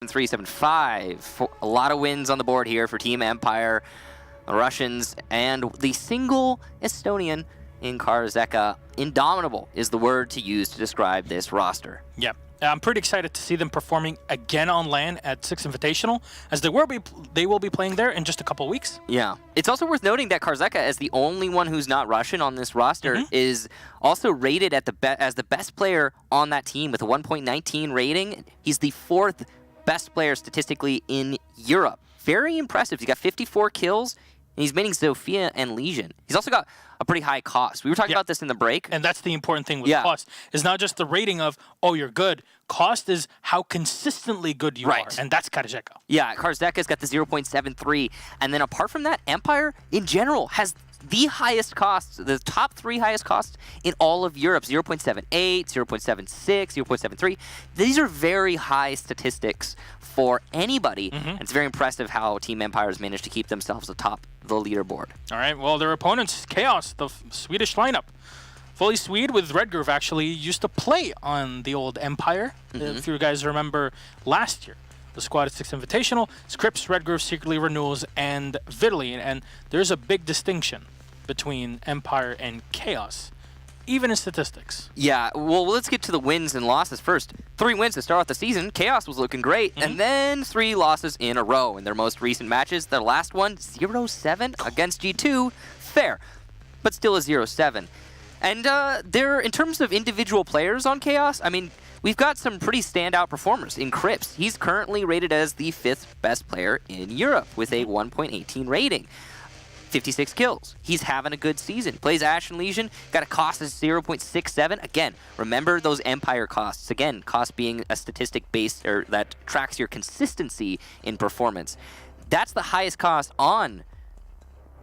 3, 7-5. A lot of wins on the board here for Team Empire, the Russians, and the single Estonian in Karzeka. Indomitable is the word to use to describe this roster. Yeah. I'm pretty excited to see them performing again on LAN at Six Invitational, as they will be playing there in just a couple weeks. Yeah. It's also worth noting that Karzeka, as the only one who's not Russian on this roster, is also rated at as the best player on that team with a 1.19 rating. He's the 4th best player statistically in Europe. Very impressive. He's got 54 kills, and he's maining Zofia and Legion. He's also got a pretty high cost. We were talking about this in the break. And that's the important thing with cost. It's not just the rating of, oh, you're good. Cost is how consistently good you are. And that's Karzeka. Yeah, Karzeka's got the 0.73. And then apart from that, Empire in general has the highest costs, the top 3 highest costs in all of Europe. 0.78, 0.76, 0.73. These are very high statistics for anybody. And it's very impressive how Team Empire has managed to keep themselves atop the leaderboard. All right, well, their opponents, Chaos, the Swedish lineup. Fully Swede with Redgrove actually used to play on the old Empire. If you guys remember last year, the squad at Six Invitational, Scripps, Redgrove, Secretly Renewals, and Vitaly. And there's a big distinction between Empire and Chaos, even in statistics. Yeah, well, let's get to the wins and losses first. 3 wins to start off the season. Chaos was looking great, and then 3 losses in a row in their most recent matches. Their last one, 0-7 against G2. Fair, but still a 0-7. And in terms of individual players on Chaos, I mean, we've got some pretty standout performers in Crips. He's currently rated as the 5th best player in Europe with a 1.18 rating. 56 kills. He's having a good season. Plays Ashe and Legion. Got a cost of 0.67. Again, remember those Empire costs. Again, cost being a statistic based or that tracks your consistency in performance. That's the highest cost on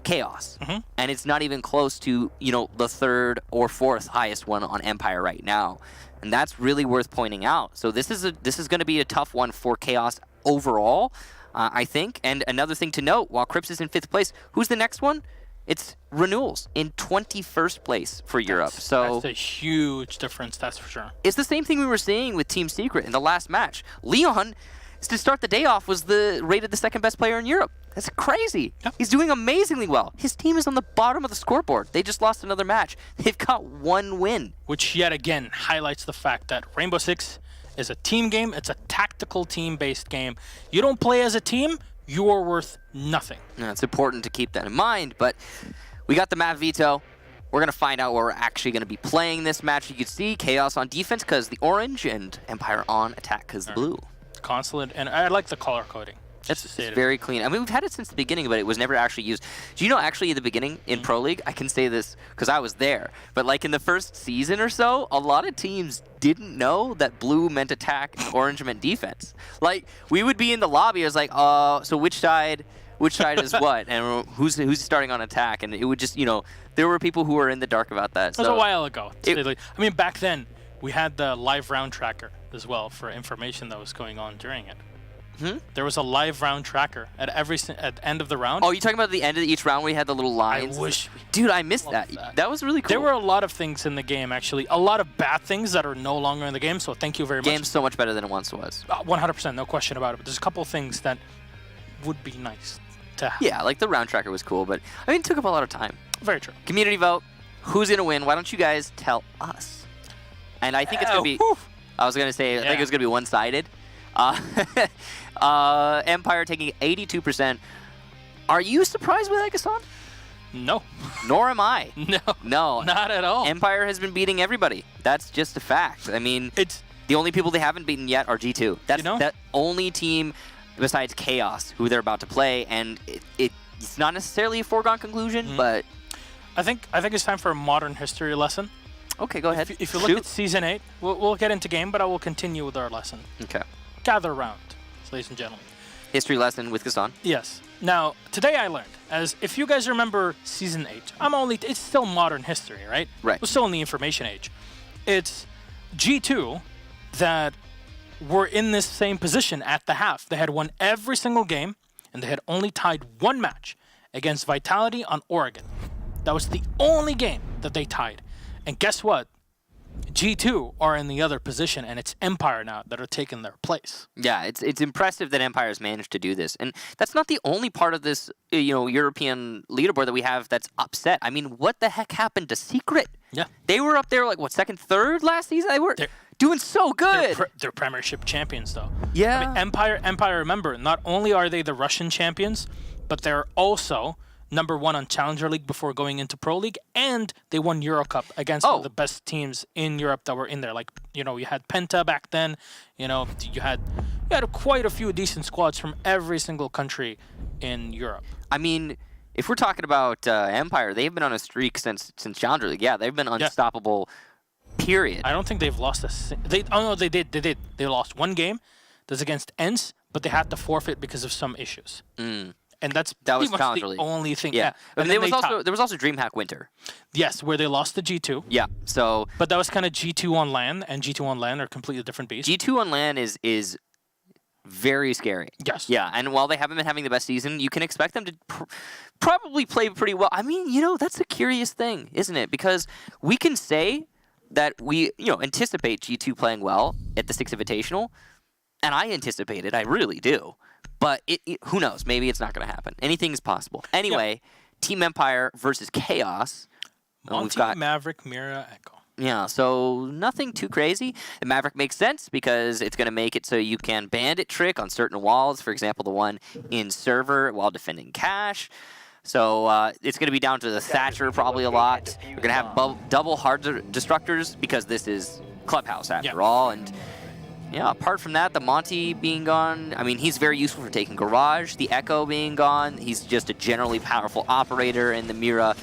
Chaos. And it's not even close to, you know, the 3rd or 4th highest one on Empire right now. And that's really worth pointing out. So this is going to be a tough one for Chaos overall. I think. And another thing to note, while Crips is in 5th place, who's the next one? It's Renewals in 21st place for Europe. So that's a huge difference, that's for sure. It's the same thing we were seeing with Team Secret in the last match. Leon, to start the day off, was rated the 2nd best player in Europe. That's crazy. He's doing amazingly well. His team is on the bottom of the scoreboard. They just lost another match. They've got 1 win. Which yet again highlights the fact that Rainbow Six is a team game. It's a tactical team-based game. You don't play as a team, you are worth nothing. Yeah, it's important to keep that in mind, but we got the map veto. We're going to find out where we're actually going to be playing this match. You can see Chaos on defense because the orange and Empire on attack because the blue. Consulate, and I like the color coding. It's very clean. I mean, we've had it since the beginning, but it was never actually used. Do you know, actually, at the beginning in Pro League, I can say this because I was there, but like in the first season or so, a lot of teams didn't know that blue meant attack and orange meant defense. Like, we would be in the lobby, I was like, so which side is what? And who's starting on attack? And it would just, you know, there were people who were in the dark about that. It was a while ago. I mean, back then, we had the live round tracker as well for information that was going on during it. There was a live round tracker at the end of the round. Oh, you talking about the end of each round where we had the little lines? I wish. Dude, I missed that. That was really cool. There were a lot of things in the game, actually. A lot of bad things that are no longer in the game, so thank you very much. Game's so much better than it once was. 100%, no question about it. But there's a couple of things that would be nice to have. Yeah, like the round tracker was cool, but I mean, it took up a lot of time. Very true. Community vote. Who's going to win? Why don't you guys tell us? And I think it's going to be... I was going to say, I think it's going to be one-sided. Empire taking 82%. Are you surprised with that, Gaston? No. Nor am I. No. Not at all. Empire has been beating everybody. That's just a fact. I mean, the only people they haven't beaten yet are G2. That's that only team besides Chaos who they're about to play, and it's not necessarily a foregone conclusion, but... I think it's time for a modern history lesson. Okay, go ahead. If you look at Season 8, we'll get into game, but I will continue with our lesson. Okay. Gather around, ladies and gentlemen. History lesson with Gaston. Yes. Now, today I learned, as if you guys remember Season 8, it's still modern history, right? Right. We're still in the information age. It's G2 that were in this same position at the half. They had won every single game, and they had only tied 1 match against Vitality on Oregon. That was the only game that they tied. And guess what? G2 are in the other position, and it's Empire now that are taking their place. Yeah, it's impressive that Empire's managed to do this, and that's not the only part of this European leaderboard that we have that's upset. I mean, what the heck happened to Secret? Yeah. They were up there like what, second, third last season. They were doing so good. They're Premiership champions, though. Yeah. I mean, Empire. Remember, not only are they the Russian champions, but they're also number 1 on Challenger League before going into Pro League, and they won Euro Cup against one of the best teams in Europe that were in there. Like, you had Penta back then. You had quite a few decent squads from every single country in Europe. I mean, if we're talking about Empire, they've been on a streak since Challenger League. Yeah, they've been unstoppable. Period. I don't think they've lost they did. They lost one game. That's against ENCE, but they had to forfeit because of some issues. And that was the only thing. Yeah. And there was also DreamHack Winter. Yes, where they lost to G2. Yeah. So. But that was kind of G2 on LAN, and G2 on LAN are completely different beasts. G2 on LAN is very scary. Yes. Yeah, and while they haven't been having the best season, you can expect them to probably play pretty well. I mean, that's a curious thing, isn't it? Because we can say that we anticipate G2 playing well at the Six Invitational, and I anticipate it. I really do. But who knows? Maybe it's not going to happen. Anything's possible. Anyway, Team Empire versus Chaos. Monty, Maverick, Mira, Echo. Yeah, so nothing too crazy. The Maverick makes sense because it's going to make it so you can bandit trick on certain walls. For example, the one in server while defending cache. So it's going to be down to the Thatcher probably a lot. We're going to have double hard destructors because this is Clubhouse after all. And yeah, apart from that, the Monty being gone, I mean, he's very useful for taking Garage. The Echo being gone, he's just a generally powerful operator. And the Mira,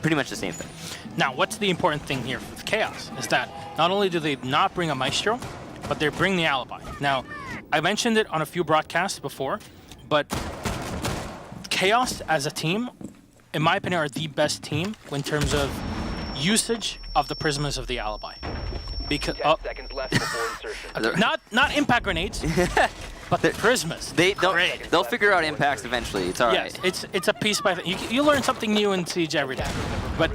pretty much the same thing. Now, what's the important thing here with Chaos is that not only do they not bring a Maestro, but they bring the Alibi. Now, I mentioned it on a few broadcasts before, but Chaos as a team, in my opinion, are the best team in terms of usage of the Prismas of the Alibi. Because 10 seconds left before insertion. not impact grenades, but the Prismas. They'll figure out impacts eventually. It's all right. Yes, it's a piece by thing. You learn something new in Siege every day. But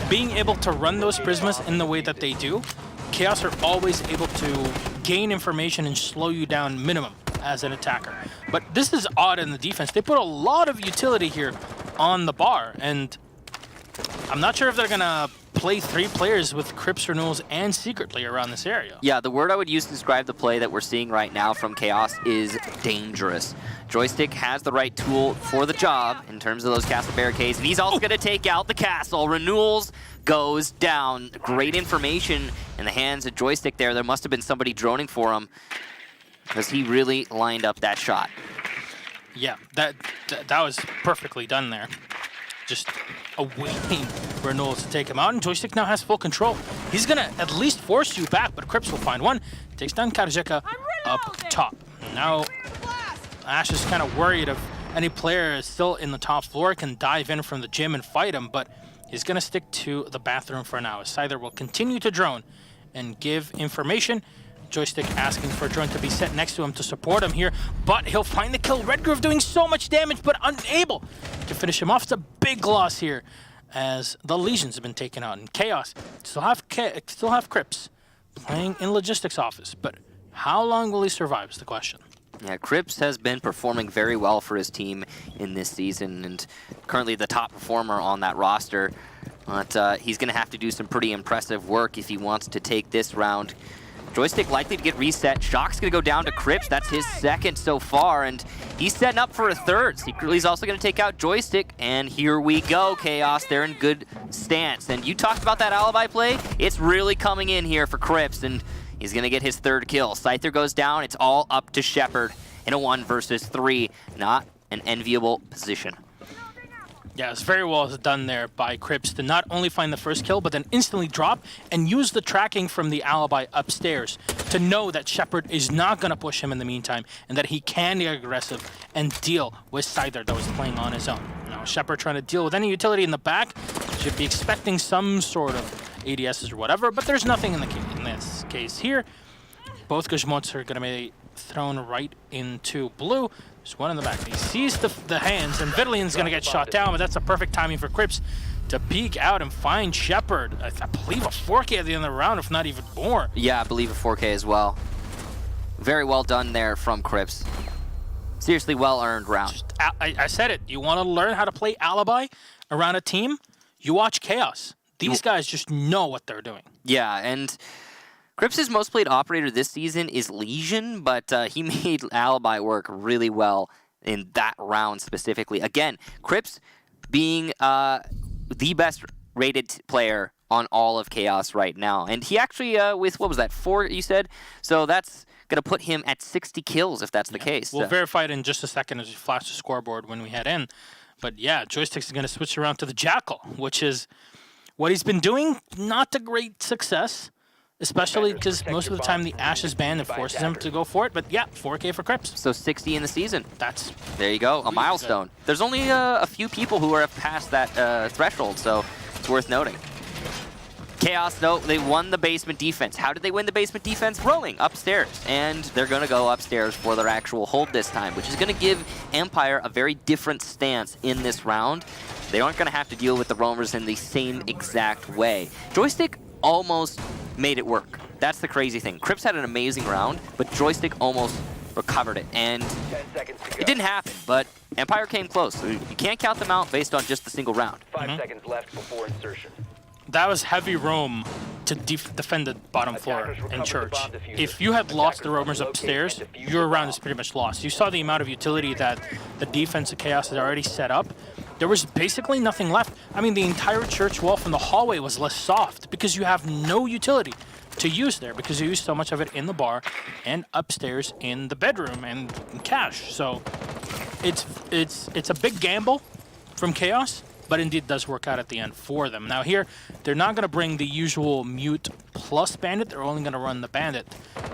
being able to run those Prismas in the way that they do, Chaos are always able to gain information and slow you down minimum as an attacker. But this is odd in the defense. They put a lot of utility here on the bar, and I'm not sure if they're going to play 3 players with Crypts renewals and secretly around this area. Yeah, the word I would use to describe the play that we're seeing right now from Chaos is dangerous. Joystick has the right tool for the job in terms of those castle barricades, and he's also going to take out the castle. Renewals goes down. Great information in the hands of Joystick there. There must have been somebody droning for him because he really lined up that shot. Yeah, that was perfectly done there. Just awaiting Renewals to take him out, and Joystick now has full control. He's going to at least force you back, but Crypts will find one. Takes down Karjeka up top. Now, Ash is kind of worried if any player is still in the top floor can dive in from the gym and fight him, but he's going to stick to the bathroom for now. Scyther will continue to drone and give information. Joystick asking for a drone to be set next to him to support him here, but he'll find the kill. Redgroove doing so much damage, but unable to finish him off. It's a big loss here as the Legions have been taken out. And Chaos still have Crypts playing in Logistics office, but how long will he survive is the question. Yeah, Crypts has been performing very well for his team in this season and currently the top performer on that roster. But he's going to have to do some pretty impressive work if he wants to take this round. Joystick likely to get reset. Shock's going to go down to Crypts. That's his second so far, and he's setting up for a third. Secretly, he's also going to take out Joystick, and here we go, Chaos. They're in good stance. And you talked about that Alibi play. It's really coming in here for Crypts, and he's going to get his third kill. Scyther goes down. It's all up to Shepard in a 1 versus 3. Not an enviable position. Yeah, it's very well done there by Crypts to not only find the first kill, but then instantly drop and use the tracking from the Alibi upstairs to know that Shepard is not going to push him in the meantime and that he can get aggressive and deal with Scyther that was playing on his own. Now, Shepard trying to deal with any utility in the back, should be expecting some sort of ADSs or whatever, but there's nothing in this case here. Both Guzmots are going to be thrown right into blue. There's one in the back. He sees the hands, and Vidalian's going to get shot down, but that's a perfect timing for Crypts to peek out and find Shepard. I believe a 4K at the end of the round, if not even more. Yeah, I believe a 4K as well. Very well done there from Crips. Seriously well-earned round. I said it. You want to learn how to play Alibi around a team? You watch Chaos. These guys just know what they're doing. Yeah, and Crips' most played operator this season is Legion, but he made Alibi work really well in that round specifically. Again, Crips being the best rated player on all of Chaos right now. And he actually, with, what was that, 4 you said? So that's going to put him at 60 kills if that's the case. We'll verify it in just a second as we flash the scoreboard when we head in. But yeah, Joysticks is going to switch around to the Jackal, which is what he's been doing. Not a great success, especially because most of the time the Ashe is banned and forces him to go for it. But yeah, 4K for Crips. So 60 in the season. There you go, a milestone. Good. There's only a few people who are past that threshold, so it's worth noting. Chaos, though, they won the basement defense. How did they win the basement defense? Roaming upstairs. And they're going to go upstairs for their actual hold this time, which is going to give Empire a very different stance in this round. They aren't going to have to deal with the roamers in the same exact way. Joystick almost made it work. That's the crazy thing. Crips had an amazing round, but Joystick almost recovered it. And 10 seconds to go. it didn't happen, but Empire came close. So you can't count them out based on just the single round. 5 seconds left before insertion. That was heavy roam to defend the bottom floor in Church. If you had lost the roamers upstairs, your round is pretty much lost. You saw the amount of utility that the defense of Chaos had already set up. There was basically nothing left. I mean, the entire church wall from the hallway was less soft because you have no utility to use there because you use so much of it in the bar and upstairs in the bedroom and in cash. So it's a big gamble from Chaos, but indeed does work out at the end for them. Now here, they're not going to bring the usual Mute plus Bandit. They're only going to run the Bandit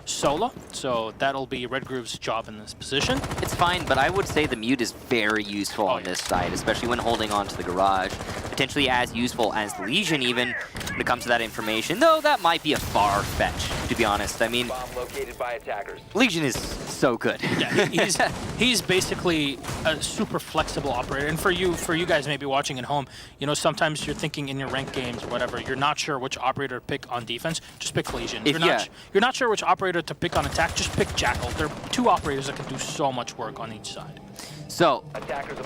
solo. So that'll be Red Groove's job in this position. It's fine, but I would say the Mute is very useful on this side, especially when holding on to the garage. Potentially as useful as the Legion even when it comes to that information, though that might be a far fetch, to be honest. I mean, Bomb located by attackers. Legion is so good. Yeah, he's basically a super flexible operator. And for you guys maybe watching at home, you know, sometimes you're thinking in your ranked games or whatever, you're not sure which operator to pick on defense, just pick Legion. You're not sure which operator to pick on attack, just pick Jackal. They're two operators that can do so much work on each side. So,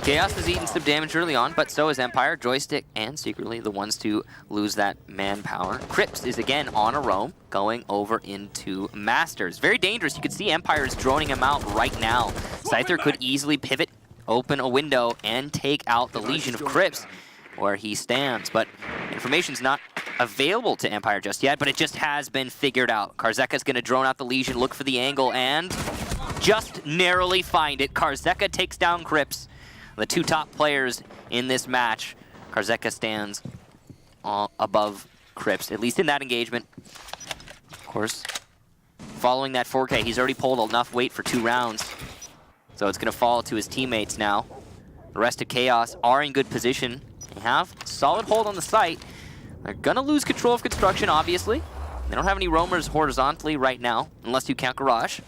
Chaos has eaten some damage early on, but so is Empire, Joystick, and secretly the ones to lose that manpower. Crips is again on a roam, going over into Masters. Very dangerous. You can see Empire is droning him out right now. Scyther could easily pivot, open a window, and take out the Legion of Crips where he stands. But information's not available to Empire just yet, but it just has been figured out. Karzeka's going to drone out the Legion, look for the angle, and just narrowly find it. Karzeka takes down Crips, the two top players in this match. Karzeka stands above Crips, at least in that engagement. Of course, following that 4K, he's already pulled enough weight for 2 rounds. So it's going to fall to his teammates now. The rest of Chaos are in good position. They have solid hold on the site. They're going to lose control of construction, obviously. They don't have any roamers horizontally right now, unless you count Garage.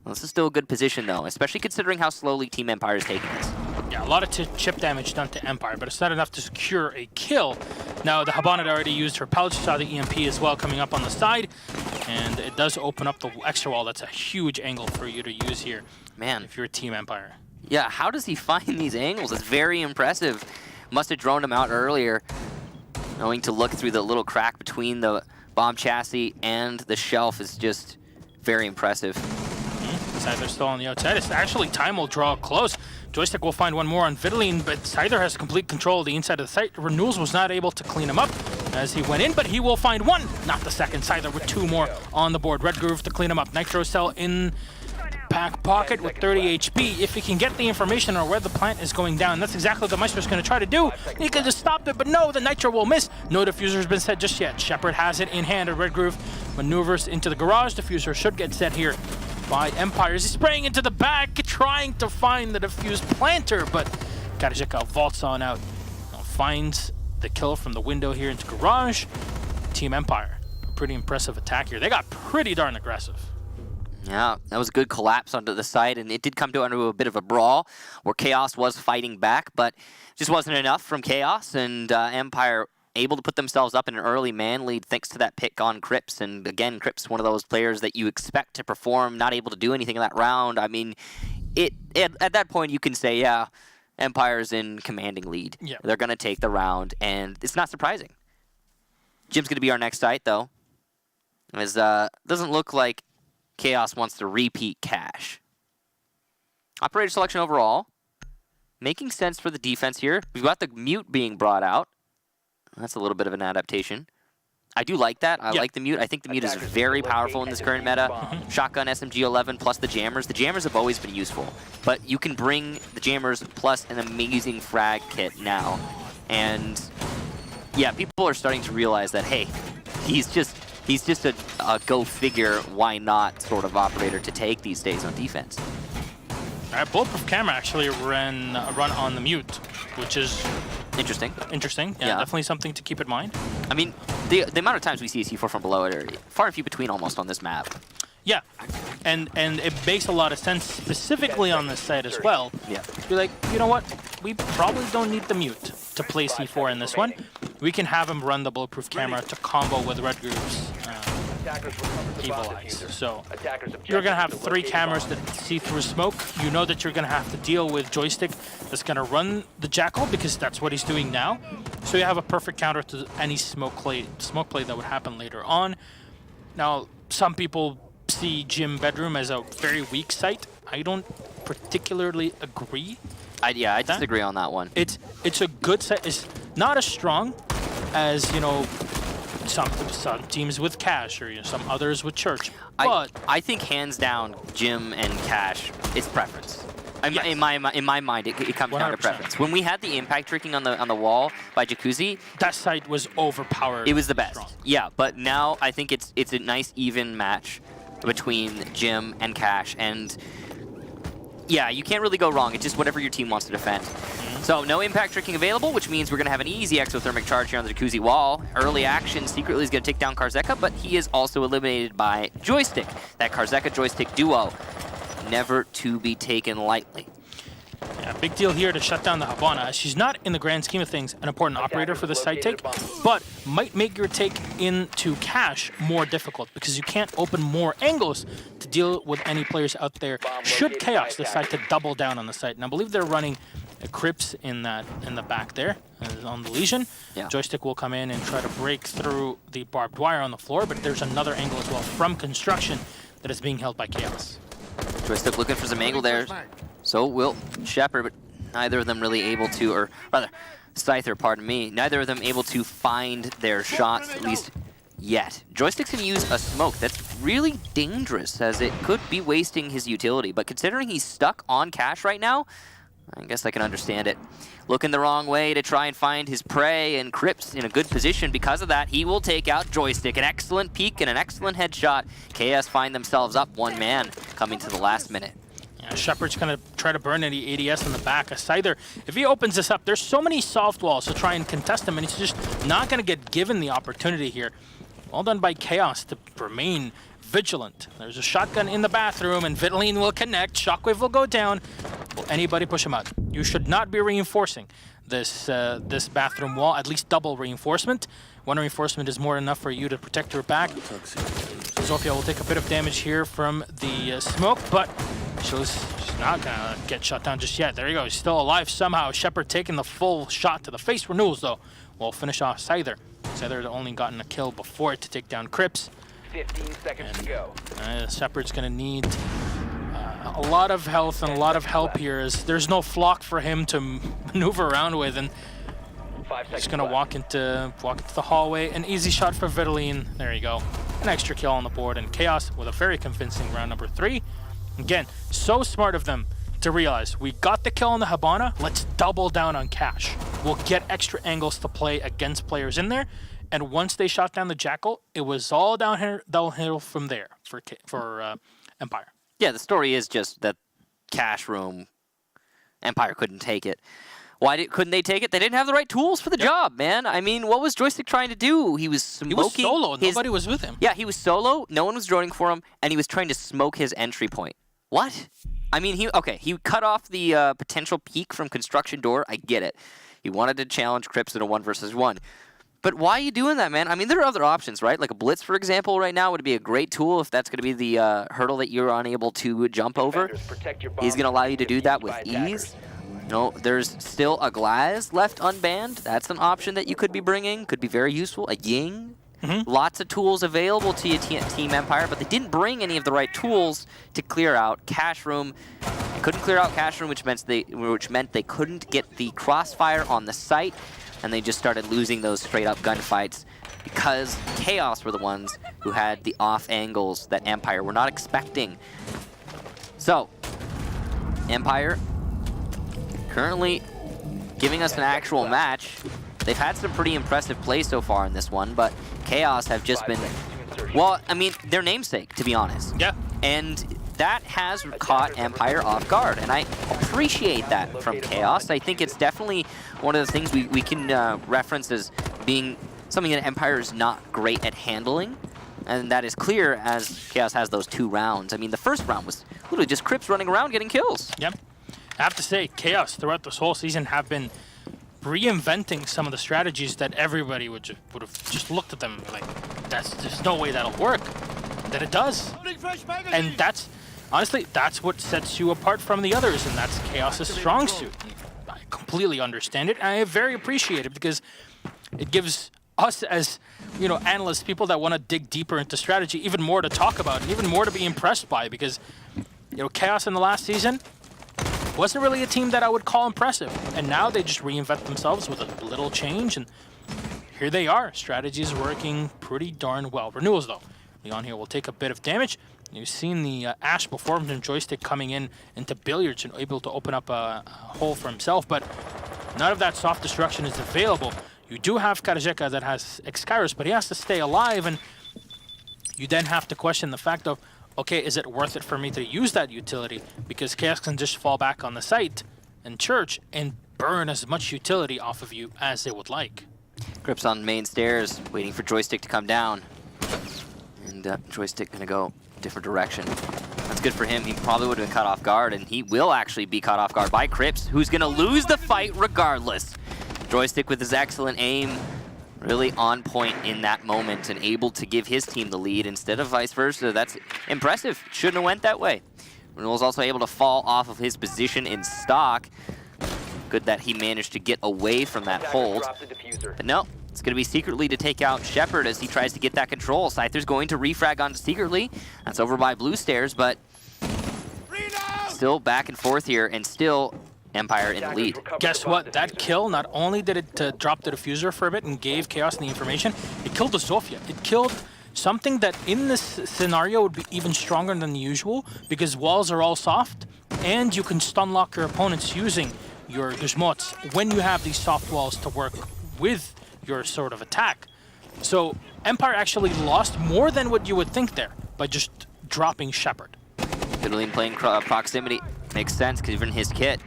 This is still a good position, though, especially considering how slowly Team Empire is taking this. Yeah, a lot of chip damage done to Empire, but it's not enough to secure a kill. Now, the Habana had already used her pellets. You saw the EMP as well coming up on the side, and it does open up the extra wall. That's a huge angle for you to use here, Man, if you're a Team Empire. Yeah, how does he find these angles? It's very impressive. Must have droned him out earlier, knowing to look through the little crack between the bomb chassis and the shelf is just very impressive. Scyther still on the outside. It's actually time will draw close. Joystick will find one more on Vitaline, but Scyther has complete control of the inside of the site. Renewals was not able to clean him up as he went in, but he will find one, not the second. Scyther with 2 more on the board. Red Groove to clean him up. Nitro Cell in back pocket with 30 HP. If he can get the information on where the plant is going down, that's exactly what the Maestro's going to try to do. He could just stop it, but no, the Nitro will miss. No diffuser has been set just yet. Shepard has it in hand, and Red Groove maneuvers into the garage. Diffuser should get set here by Empire. He's spraying into the back, trying to find the diffused planter, but Karzeka vaults on out. Finds the kill from the window here into garage. Team Empire, a pretty impressive attack here. They got pretty darn aggressive. Yeah, that was a good collapse onto the side, and it did come to a bit of a brawl where Chaos was fighting back, but just wasn't enough from Chaos, and Empire able to put themselves up in an early man lead thanks to that pick on Cripps. And again, Cripps, one of those players that you expect to perform, not able to do anything in that round. I mean, at that point you can say, yeah, Empire's in commanding lead. Yeah. They're going to take the round, and it's not surprising. Jim's going to be our next site, though. It doesn't look like Chaos wants to repeat Cash. Operator selection overall. Making sense for the defense here. We've got the mute being brought out. That's a little bit of an adaptation. I do like that. I like the mute. I think the mute is very powerful in this current meta. Shotgun, SMG-11, plus the jammers. The jammers have always been useful, but you can bring the jammers plus an amazing frag kit now. And yeah, people are starting to realize that, hey, he's just a go figure, why not sort of operator to take these days on defense. Bulletproof Camera actually ran on the mute, which is interesting. Yeah, definitely something to keep in mind. I mean, the amount of times we see a C4 from below are far and few between almost on this map. Yeah, and it makes a lot of sense specifically on this site as well. Yeah. Be like, you know what? We probably don't need the mute to play C4 in this one. We can have him run the Bulletproof Camera to combo with Red Groove's Evil Eyes. So you're going to have 3 cameras that see through smoke. You know that you're going to have to deal with Joystick that's going to run the Jackal because that's what he's doing now. So you have a perfect counter to any smoke play that would happen later on. Now, some people see Gym Bedroom as a very weak site. I don't particularly agree. I disagree on that one. It's a good site. It's not as strong as, you know, some teams with Cash or some others with Church. But I think hands down, Jim and Cash, it's preference. In my mind, it comes down to 100%. preference. When we had the impact tricking on the wall by Jacuzzi, that site was overpowered. it was the best. Strong. Yeah, but now I think it's a nice even match between Jim and Cash, and yeah, you can't really go wrong. It's just whatever your team wants to defend. So no impact tricking available, which means we're going to have an easy exothermic charge here on the Jacuzzi wall. Early action secretly is going to take down Karzeka, but he is also eliminated by Joystick. That Karzeka-Joystick duo, never to be taken lightly. Yeah, big deal here to shut down the Habana. She's not, in the grand scheme of things, an important operator for the side take, but might make your take into Cash more difficult because you can't open more angles to deal with any players out there should Chaos decide to double down on the site. And I believe they're running a Cripps in the back there on the Legion. Yeah. Joystick will come in and try to break through the barbed wire on the floor, but there's another angle as well from construction that is being held by Chaos. Joystick looking for some angle there. So will Shepard, but neither of them really able to, or rather, Scyther, pardon me, neither of them able to find their shots, at least yet. Joystick's going to use a smoke that's really dangerous, as it could be wasting his utility. But considering he's stuck on Cash right now, I guess I can understand it. Looking the wrong way to try and find his prey, and Cripps in a good position because of that. He will take out Joystick. An excellent peek and an excellent headshot. KS find themselves up 1 man coming to the last minute. Yeah, Shepard's going to try to burn any ADS in the back. Scyther, if he opens this up, there's so many soft walls to try and contest him, and he's just not going to get given the opportunity here. Well done by Chaos to remain vigilant. There's a shotgun in the bathroom, and Vitaline will connect. Shockwave will go down. Will anybody push him out? You should not be reinforcing this bathroom wall, at least double reinforcement. 1 reinforcement is more than enough for you to protect your back. Zofia will take a bit of damage here from the smoke, but she's not gonna get shot down just yet. There you go, he's still alive somehow. Shepard taking the full shot to the face. Renewals, though, will finish off Scyther. Scyther had only gotten a kill before to take down Cripps. 15 seconds to go. Shepard's gonna need a lot of health and a lot of help here, as there's no flock for him to maneuver around with, and 5 seconds he's gonna walk into the hallway. An easy shot for Vitaline. There you go. An extra kill on the board, and Chaos with a very convincing round number 3. Again, so smart of them to realize we got the kill on the Habana. Let's double down on Cash. We'll get extra angles to play against players in there. And once they shot down the Jackal, it was all downhill from there for Empire. Yeah, the story is just that Cash room, Empire couldn't take it. Couldn't they take it? They didn't have the right tools for the job, man. I mean, what was Joystick trying to do? He was smoking. He was solo. Nobody was with him. Yeah, he was solo. No one was droning for him, and he was trying to smoke his entry point. What? I mean, he cut off the potential peek from construction door. I get it. He wanted to challenge Crips in a 1v1. But why are you doing that, man? I mean, there are other options, right? Like a Blitz, for example, right now would be a great tool if that's going to be the hurdle that you're unable to jump over. He's going to allow you to do that with ease. No, there's still a Glaz left unbanned. That's an option that you could be bringing. Could be very useful. A Ying. Lots of tools available to you, Team Empire, but they didn't bring any of the right tools to clear out Cash Room. They couldn't clear out Cash Room, which meant they couldn't get the crossfire on the site, and they just started losing those straight-up gunfights because Chaos were the ones who had the off angles that Empire were not expecting. So, Empire currently giving us an actual match. They've had some pretty impressive plays so far in this one, but Chaos have just been, well, I mean, their namesake, to be honest. Yeah. And that has caught Empire off guard, and I appreciate that from Chaos. I think it's definitely one of the things we can reference as being something that Empire is not great at handling, and that is clear as Chaos has those 2 rounds. I mean, the first round was literally just Crips running around getting kills. Yep. I have to say, Chaos throughout this whole season have been reinventing some of the strategies that everybody would have just looked at them like, there's no way that'll work. That it does. And that's, honestly, that's what sets you apart from the others, and that's Chaos's strong suit. And I completely understand it, and I very appreciate it because it gives us as, analysts, people that want to dig deeper into strategy, even more to talk about and even more to be impressed by, because, Chaos in the last season wasn't really a team that I would call impressive. And now they just reinvent themselves with a little change, and here they are. Strategy is working pretty darn well. Renewals, though. Leon here will take a bit of damage. You've seen the Ash before from Joystick coming into Billiards and able to open up a hole for himself, but none of that soft destruction is available. You do have Karjeka that has Excyrus, but he has to stay alive, and you then have to question the fact of, okay, is it worth it for me to use that utility? Because Chaos can just fall back on the site and Church and burn as much utility off of you as they would like. Crips on main stairs, waiting for Joystick to come down. And Joystick gonna go a different direction. That's good for him. He probably would have been caught off guard, and he will actually be caught off guard by Crips, who's gonna lose the fight regardless. Joystick with his excellent aim, really on point in that moment and able to give his team the lead instead of vice versa. That's impressive. Shouldn't have went that way. Renewal's also able to fall off of his position in stock. Good that he managed to get away from that hold. But no, it's going to be Secretly to take out Shepard as he tries to get that control. Scyther's going to refrag onto Secretly. That's over by Blue Stairs, but still back and forth here, and still Empire in the lead. Guess what? That kill, not only did it drop the diffuser for a bit and gave Chaos the information, it killed the Zofia. It killed something that in this scenario would be even stronger than usual because walls are all soft and you can stun lock your opponents using your Guzmots when you have these soft walls to work with your sort of attack. So Empire actually lost more than what you would think there by just dropping Shepard. Fiddling playing proximity makes sense because even his kit.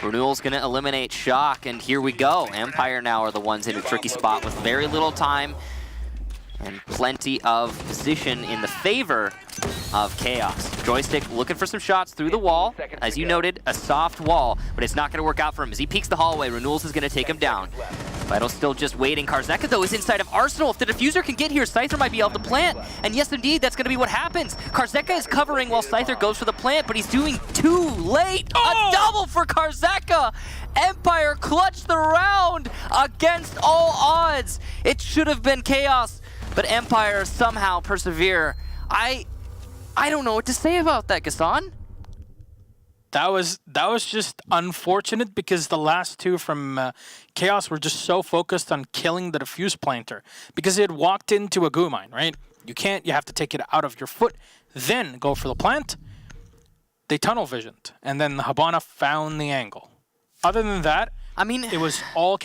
Renewal's going to eliminate Shock, and here we go. Empire now are the ones in a tricky spot with very little time and plenty of position in the favor of Chaos. Joystick looking for some shots through the wall. As you noted, a soft wall, but it's not going to work out for him. As he peeks the hallway, Renewals is going to take him down. Vital's still just waiting. Karzeka, though, is inside of Arsenal. If the diffuser can get here, Scyther might be able to plant. And yes, indeed, that's going to be what happens. Karzeka is covering while Scyther goes for the plant, but he's doing too late. A double for Karzeka. Empire clutched the round against all odds. It should have been Chaos, but Empire somehow persevere. I don't know what to say about that, Ghassan. That was just unfortunate because the last two from Chaos were just so focused on killing the diffuse planter because it walked into a goo mine, right? You have to take it out of your foot, then go for the plant. They tunnel visioned, and then the Habana found the angle. Other than that, I mean, it was all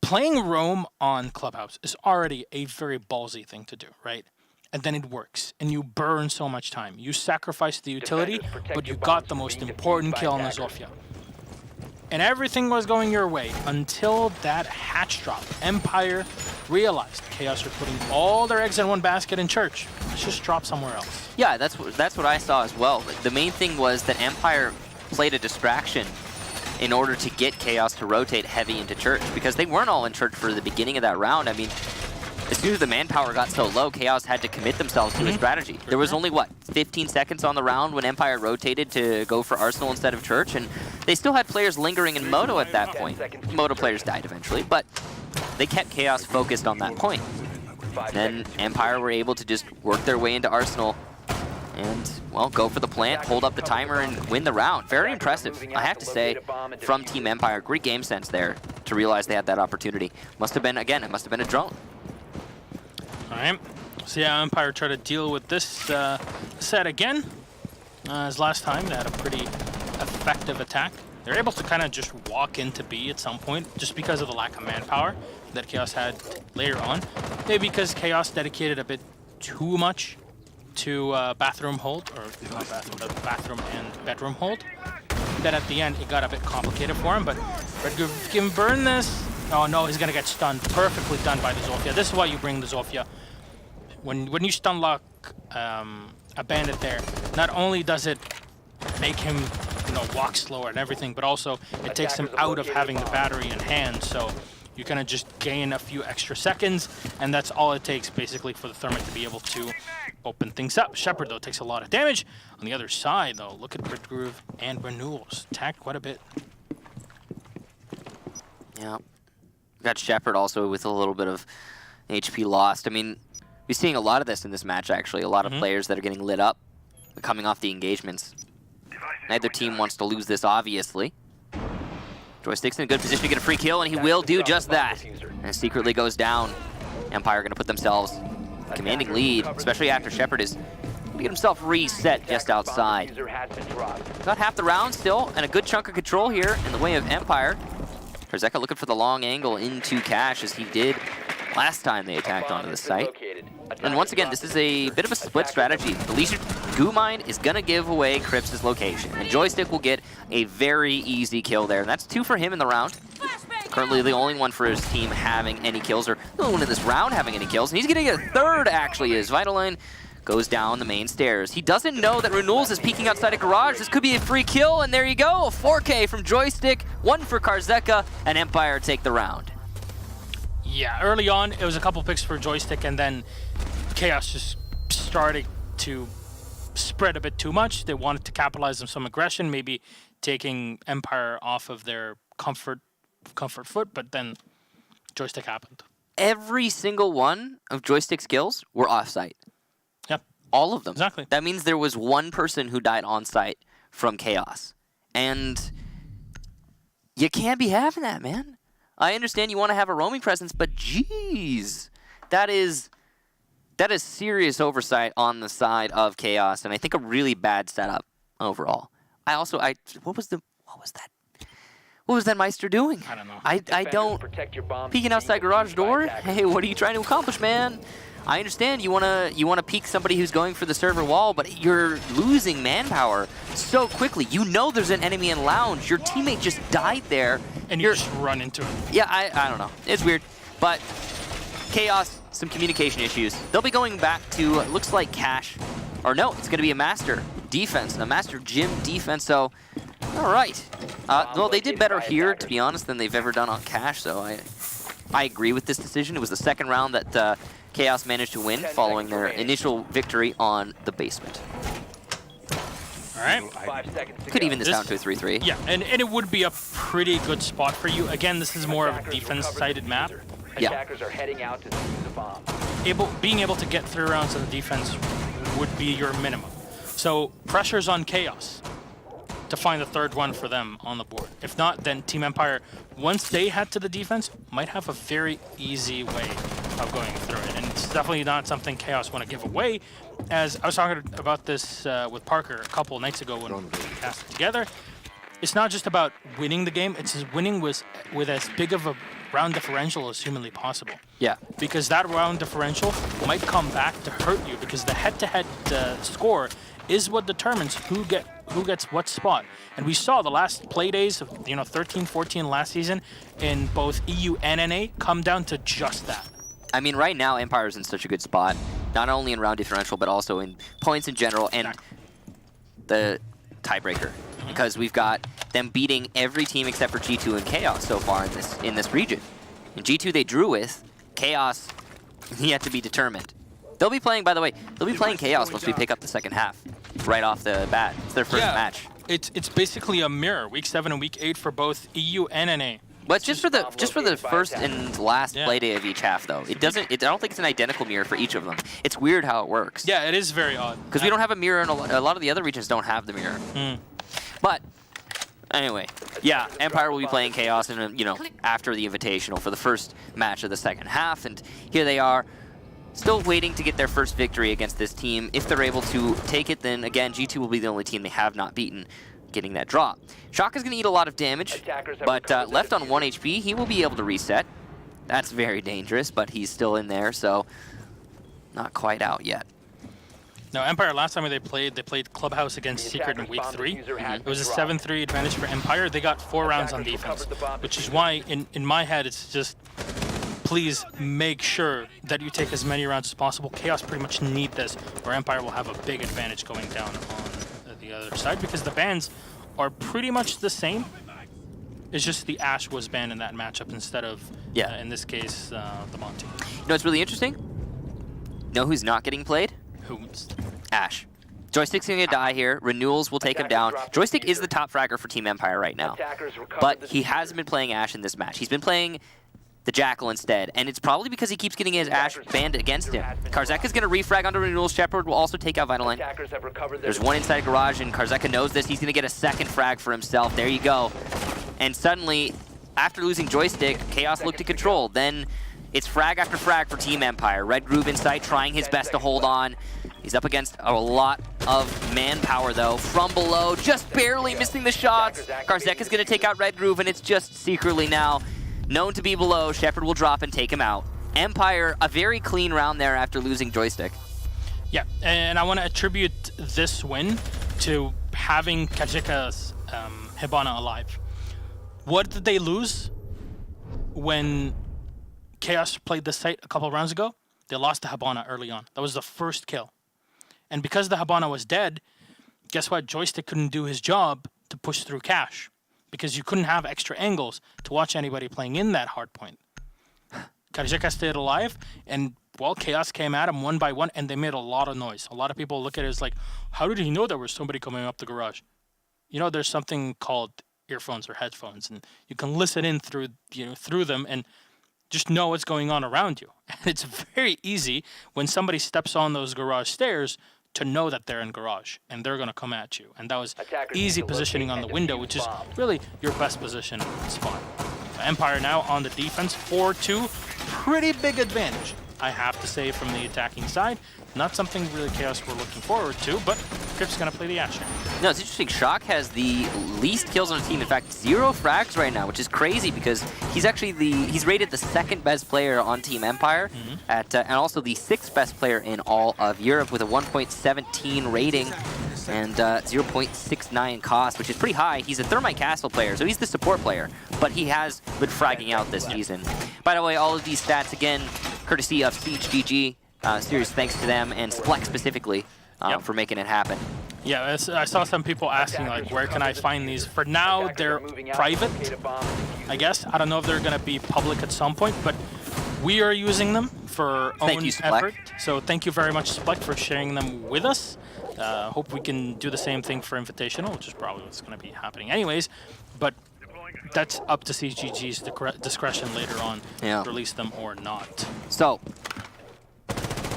playing Roam on Clubhouse is already a very ballsy thing to do, right? And then it works, and you burn so much time. You sacrifice the utility, but you got the most important kill on the Zofia. and everything was going your way until that hatch drop. Empire realized Chaos are putting all their eggs in one basket in church. Let's just drop somewhere else. Yeah, that's what I saw as well. The main thing was that Empire played a distraction in order to get Chaos to rotate heavy into church, because they weren't all in church for the beginning of that round. I mean, as soon as the manpower got so low, Chaos had to commit themselves to a strategy. There was only, what, 15 seconds on the round when Empire rotated to go for Arsenal instead of Church, and they still had players lingering in Moto at that point. Moto players died eventually, but they kept Chaos focused on that point. Then Empire were able to just work their way into Arsenal and, well, go for the plant, hold up the timer, and win the round. Very impressive, I have to say, from Team Empire. Great game sense there to realize they had that opportunity. Must have been, again, it must have been a drone. All right, so yeah, Empire tried to deal with this set again. As last time, they had a pretty effective attack. They're able to kind of just walk into B at some point, just because of the lack of manpower that Chaos had later on. Maybe because Chaos dedicated a bit too much to bathroom hold, or not bathroom, but bathroom and bedroom hold. That at the end, it got a bit complicated for him, but Redgrove can burn this. Oh no, he's gonna get stunned. Perfectly done by the Zofia. This is why you bring the Zofia. When you stun lock a bandit there, not only does it make him, you know, walk slower and everything, but also it takes him out of having the battery in hand. So you kind of just gain a few extra seconds, and that's all it takes basically for the Thermite to be able to open things up. Shepard though takes a lot of damage. On the other side though, look at Redgrove and Renewals. Attacked quite a bit. Yeah. Got Shepard also with a little bit of HP lost. I mean, we're seeing a lot of this in this match, actually. A lot of players that are getting lit up coming off the engagements. Neither team wants to lose this, obviously. Joystick's in a good position to get a free kill, and he will do just that. And it secretly goes down. Empire going to put themselves in a commanding lead, especially after Shepard is going to get himself reset just outside. Got half the round still, and a good chunk of control here in the way of Empire. Karzeka looking for the long angle into Cash, as he did last time they attacked onto the site. And once again, this is a bit of a split strategy. The Leisure Goo Mine is going to give away Cripps' location, and Joystick will get a very easy kill there. And that's 2 for him in the round. Currently the only one for his team having any kills, or the only one in this round having any kills. And he's going to get a third, actually, as Vitaline goes down the main stairs. He doesn't know that Renewals is peeking outside a garage. This could be a free kill, and there you go. 4K from Joystick, 1 for Karzeka, and Empire take the round. Yeah, early on, it was a couple picks for Joystick, and then Chaos just started to spread a bit too much. They wanted to capitalize on some aggression, maybe taking Empire off of their comfort foot, but then Joystick happened. Every single one of Joystick's kills were off-site. Yep. All of them. Exactly. That means there was one person who died on-site from Chaos. And you can't be having that, man. I understand you want to have a roaming presence, but geez, that is serious oversight on the side of Chaos, and I think a really bad setup overall. What was that Meister doing? I don't know. I don't. Peeking outside garage door? Hey, what are you trying to accomplish, man? I understand you wanna peek somebody who's going for the server wall, but you're losing manpower so quickly. You know there's an enemy in lounge. Your teammate just died there. And you just run into it. Yeah, I don't know. It's weird. But Chaos, some communication issues. They'll be going back to, it looks like Cash. Or no, it's going to be a Master defense, a Master Gym defense. So, all right. Well, they did better here, to be honest, than they've ever done on Cash. So I agree with this decision. It was the second round that Chaos managed to win following their initial victory on the basement. All right. Could even this down to a 3-3. Yeah, and it would be a pretty good spot for you. Again, this is more of a defense-sided map. Yeah. Attackers are heading out to defuse the bomb. Being able to get 3 rounds of the defense would be your minimum. So pressure's on Chaos to find the third one for them on the board. If not, then Team Empire, once they head to the defense, might have a very easy way of going through it. And it's definitely not something Chaos want to give away. As I was talking about this with Parker a couple nights ago when we cast it together, it's not just about winning the game, it's winning with as big of a round differential as humanly possible. Yeah. Because that round differential might come back to hurt you, because the head-to-head score is what determines who who gets what spot. And we saw the last play days of 13-14 last season in both EU and NA come down to just that. I mean, right now, Empire's in such a good spot, not only in round differential, but also in points in general and the tiebreaker. Because we've got them beating every team except for G2 and Chaos so far in this region. In G2 they drew with, Chaos yet to be determined. They'll be playing, by the way, they'll be playing Chaos once we pick up the second half, right off the bat. It's their first match. It's basically a mirror, week 7 and week 8 for both EU and NA. But just for the first and last play day of each half, though, I don't think it's an identical mirror for each of them. It's weird how it works. Yeah, it is very odd. Because we don't have a mirror, and a lot of the other regions don't have the mirror. But anyway, yeah, Empire will be playing Chaos, and after the Invitational for the first match of the second half, and here they are, still waiting to get their first victory against this team. If they're able to take it, then again, G2 will be the only team they have not beaten, getting that draw. Shock is going to eat a lot of damage, but left on 1 HP, he will be able to reset. That's very dangerous, but he's still in there, so not quite out yet. Now, Empire, last time they played Clubhouse against Secret in week 3. It was a 7-3 advantage for Empire. They got 4 rounds on defense, which is why, in my head, it's just, please make sure that you take as many rounds as possible. Chaos pretty much need this, or Empire will have a big advantage going down on the other side, because the bans are pretty much the same. It's just the Ashe was banned in that matchup instead of, in this case, the Monty. You know what's really interesting? Know who's not getting played? Who's? Ashe. Joystick's going to die here. Renewals will take him down. Joystick is the top fragger for Team Empire right now. But he hasn't been playing Ashe in this match. He's been playing the Jackal instead, and it's probably because he keeps getting his Ashe banned against him. Karzeka is going to refrag onto Renewals. Shepard will also take out Vitaline. There's one inside garage, and Karzeka knows this. He's going to get a second frag for himself. There you go. And suddenly, after losing Joystick, Chaos looked to control. Then it's frag after frag for Team Empire. Red Groove in sight, trying his best to hold on. He's up against a lot of manpower, though. From below, just barely missing the shots. Karzeka is going to take out Red Groove, and it's just secretly now known to be below. Shepard will drop and take him out. Empire, a very clean round there after losing Joystick. Yeah, and I want to attribute this win to having Karzeka's Hibana alive. What did they lose when Chaos played this site a couple rounds ago? They lost to Hibana early on. That was the first kill. And because the Hibana was dead, guess what? Joystick couldn't do his job to push through Cash, because you couldn't have extra angles to watch anybody playing in that hard point. Karzeka stayed alive, and well, Chaos came at him one by one, and they made a lot of noise. A lot of people look at it as like, how did he know there was somebody coming up the garage? You know, there's something called earphones or headphones, and you can listen in through them and just know what's going on around you. And it's very easy when somebody steps on those garage stairs to know that they're in garage and they're going to come at you. And that was easy positioning on the window, which is really your best position spot. Empire now on the defense, 4-2, pretty big advantage, I have to say, from the attacking side. Not something really Chaos were looking forward to, but Crip's going to play the Ashe. No, it's interesting. Shock has the least kills on the team. In fact, 0 frags right now, which is crazy because he's actually he's rated the 2nd best player on Team Empire, and also the 6th best player in all of Europe with a 1.17 rating and 0.69 cost, which is pretty high. He's a Thermite Castle player, so he's the support player, but he has been fragging out this season. By the way, all of these stats, again, courtesy of Siege GG. Serious thanks to them and Spleck specifically for making it happen. Yeah, I saw some people asking, like, where can I find these? For now, they're private, I guess. I don't know if they're going to be public at some point, but we are using them for own effort. So thank you very much, Spleck, for sharing them with us. Hope we can do the same thing for Invitational, which is probably what's going to be happening anyways. But that's up to CGG's discretion later on to release them or not. So,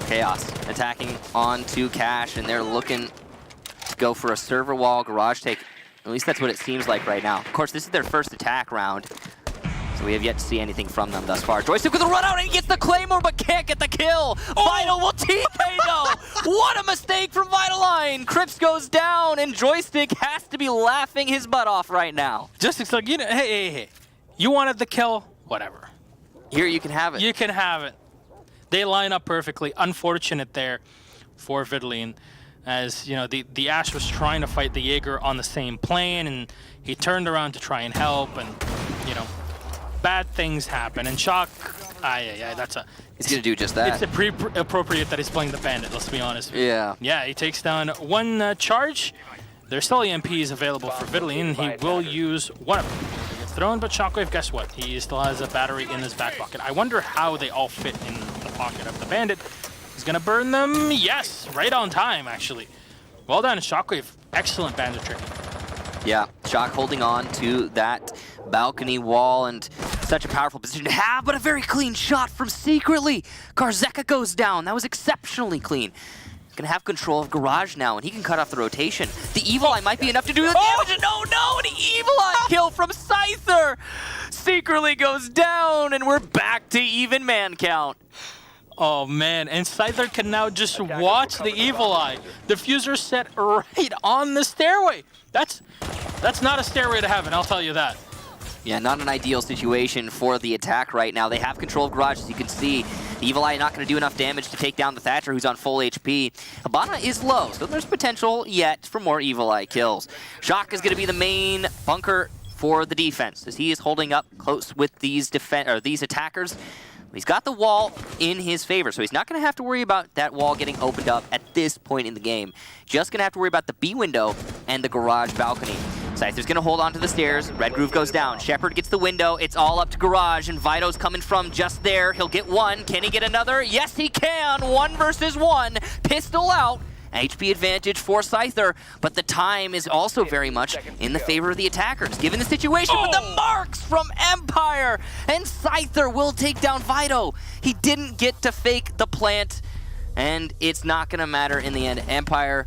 Chaos attacking onto Cash, and they're looking to go for a server wall garage take. At least that's what it seems like right now. Of course, this is their first attack round, so we have yet to see anything from them thus far. Joystick with a run out, and he gets the Claymore, but can't get the kill. Vital will TK though. What a mistake from Vitaline. Crips goes down, and Joystick has to be laughing his butt off right now. Joystick's like, hey, you wanted the kill, whatever. Here, you can have it. You can have it. They line up perfectly. Unfortunate there for Vitaline. as you know, the Ashe was trying to fight the Jaeger on the same plane, and he turned around to try and help, and you know, bad things happen. And Shock, that's a. He's gonna do just that. It's appropriate that he's playing the Bandit. Let's be honest. Yeah. Yeah, he takes down one charge. There's still EMPs available for Vidalin. He will use one of them. He gets thrown, but Shockwave, guess what? He still has a battery in his back pocket. I wonder how they all fit in the pocket of the Bandit. He's gonna burn them. Yes, right on time, actually. Well done, Shockwave. Excellent banditry. Yeah, Shock holding on to that balcony wall, and such a powerful position to have, but a very clean shot from Secretly. Karzeka goes down. That was exceptionally clean. He's gonna have control of Garage now, and he can cut off the rotation. The Evil Eye might be enough to do the damage. No, the Evil Eye kill from Scyther. Secretly goes down, and we're back to even man count. Oh man, and Scyther can now just watch the Evil Eye. Diffuser set right on the stairway. That's not a stairway to heaven, I'll tell you that. Yeah, not an ideal situation for the attack right now. They have control of Garage, as you can see. The Evil Eye not going to do enough damage to take down the Thatcher, who's on full HP. Hibana is low, so there's potential yet for more Evil Eye kills. Shock is going to be the main bunker for the defense, as he is holding up close with these attackers. He's got the wall in his favor, so he's not going to have to worry about that wall getting opened up at this point in the game. Just going to have to worry about the B window and the Garage balcony. Scyther's going to hold on to the stairs. Red Groove goes down. Shepard gets the window. It's all up to Garage, and Vito's coming from just there. He'll get one. Can he get another? Yes, he can. 1 versus 1. Pistol out. HP advantage for Scyther, but the time is also very much in the favor of the attackers, given the situation with the marks from Empire, and Scyther will take down Vito. He didn't get to fake the plant, and it's not going to matter in the end. Empire,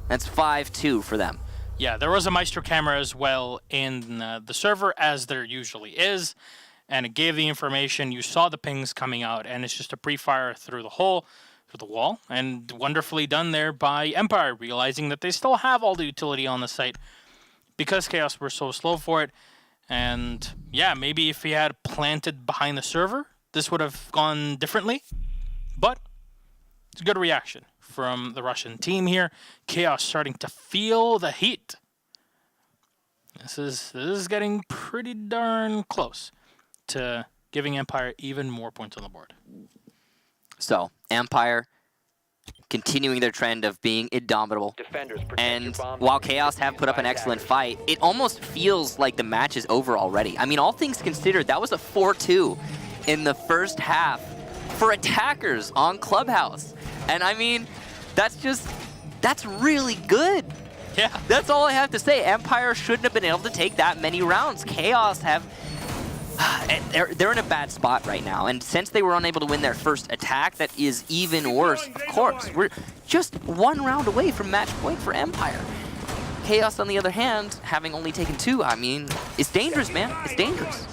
that's 5-2 for them. Yeah, there was a Maestro camera as well in the server, as there usually is, and it gave the information. You saw the pings coming out, and it's just a pre-fire through the hole, the wall, and wonderfully done there by Empire, realizing that they still have all the utility on the site because Chaos were so slow for it. And yeah, maybe if he had planted behind the server, this would have gone differently, but it's a good reaction from the Russian team here. Chaos starting to feel the heat. This is getting pretty darn close to giving Empire even more points on the board. So, Empire continuing their trend of being indomitable. And while Chaos have put up an excellent fight, it almost feels like the match is over already. I mean, all things considered, that was a 4-2 in the first half for attackers on Clubhouse. And I mean, that's really good. Yeah. That's all I have to say. Empire shouldn't have been able to take that many rounds. Chaos have... They're in a bad spot right now, and since they were unable to win their first attack, that is even worse, of course. We're just 1 round away from match point for Empire. Chaos, on the other hand, having only taken 2, I mean, it's dangerous, man. It's dangerous.